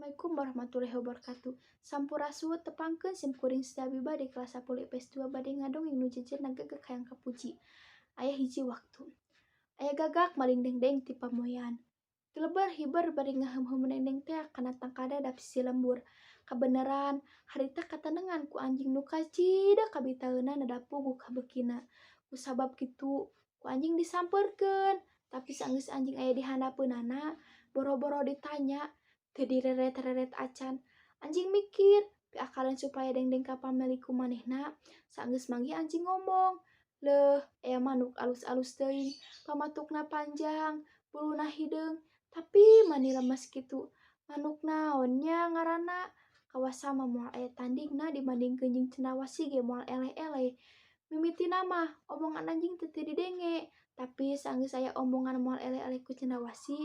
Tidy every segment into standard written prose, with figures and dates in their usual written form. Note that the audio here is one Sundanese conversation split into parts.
Assalamualaikum warahmatullahi wabarakatuh. Sampurasun tepangkeun sim kuring Setiabiba di kelas 10 IPS 2 bade ngadongeng nu jejer nagegek hayang kapuji. Aya hiji waktu. Aya gagak maling dengdeng ti pamoyan. Gelebar hiber bari ngahem-hem dengdeng teh kana tangkada dap sisi lembur. Kabeneran, harita katenengan ku anjing nu kacida kabitaeuna nadapu ka bekina. Kusabab kitu, ku anjing disampeurkeun. Tapi saenggeus anjing aya di handapeunana, boro-boro ditanya, teu direret-reret acan. Anjing mikir, piakalan supaya dengdeng ka pameli ku manehna, saenggeus manggih anjing ngomong. Leuh, aya manuk alus-alus teuing, pamatukna panjang, buluna hideung, tapi mani lemes kitu. Manuk naon nya ngaranna? Kawasa mah moal aya tandingna dibandingkeun jeung cenawasi ge moal eleh-eleh. Mimitina mah omongan anjing teu didenge, tapi saenggeus aya omongan moal eleh-eleh ku cenawasi,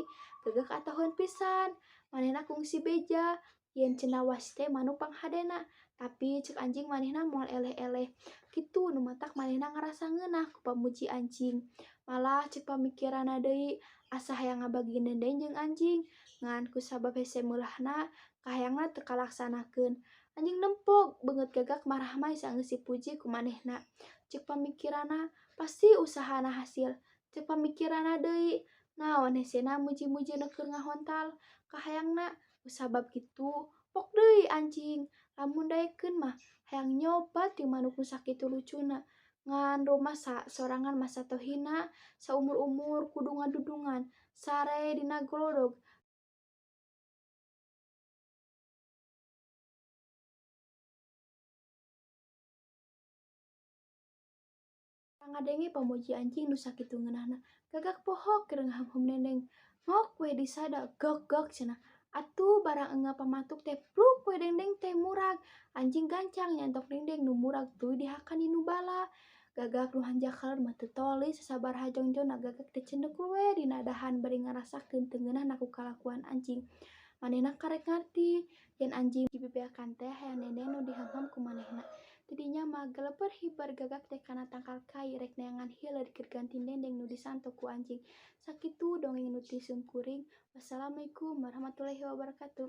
gagak atahuan pisan. Manehna kungsi beja, yen cenawasi teh manuk panghadena, tapi cek anjing manehna moal eleh-eleh. Kitu nu matak manehna ngarasa ngeunah ku pamuji anjing. Malah cek pamikiranna deui asa hayang ngabagieun dendeng jeung anjing, ngan kusabab hese meulahna kahayangna teu kalaksanakeun. Anjing nempog beungeut gagak marah-mah saenggeus dipuji ku manehna. Cek pamikiranna pasti usahana hasil. Cek pamikiranna deui naon hesena muji-mujina keur ngahontal kahayangna. Kusabab kitu pok deui anjing. Lamun daekeun mah hayang nyobat ti manuk nu sakitu lucuna. Ngan rumasa sorangan masa tohina saumur-umur kudu ngadudungan sare dina glodog. Ngadenge pamuji anjing nu sakitu ngeunahna. Gagak pohok keur ngahem-hem dendeng. Ngok we disada gok-gok cenah. Atuh barang enga pamatuk teh pluk we dendeng teh murag. Anjing gancang nyantok dendeng nu murag tuluy dihakan di nu bala. Gagak nu hanjakaleun mah teu toli sasabaraha jongjonna gagak teh cendek we dina dahan bari ngarasakeun teu ngeunahna ku kalakuan anjing. Manehna karek ngarti yen anjing dibebeakan teh hayang dendeng nu dihem-hem ku manehna. Tidinya mah geleper hiber gagak teh kana tangkal kai rek neangan hileud keur ganti dendeng nu disanto ku anjing. Sakitu dongeng nu ti sim kuring. Wassalamualaikum warahmatullahi wabarakatuh.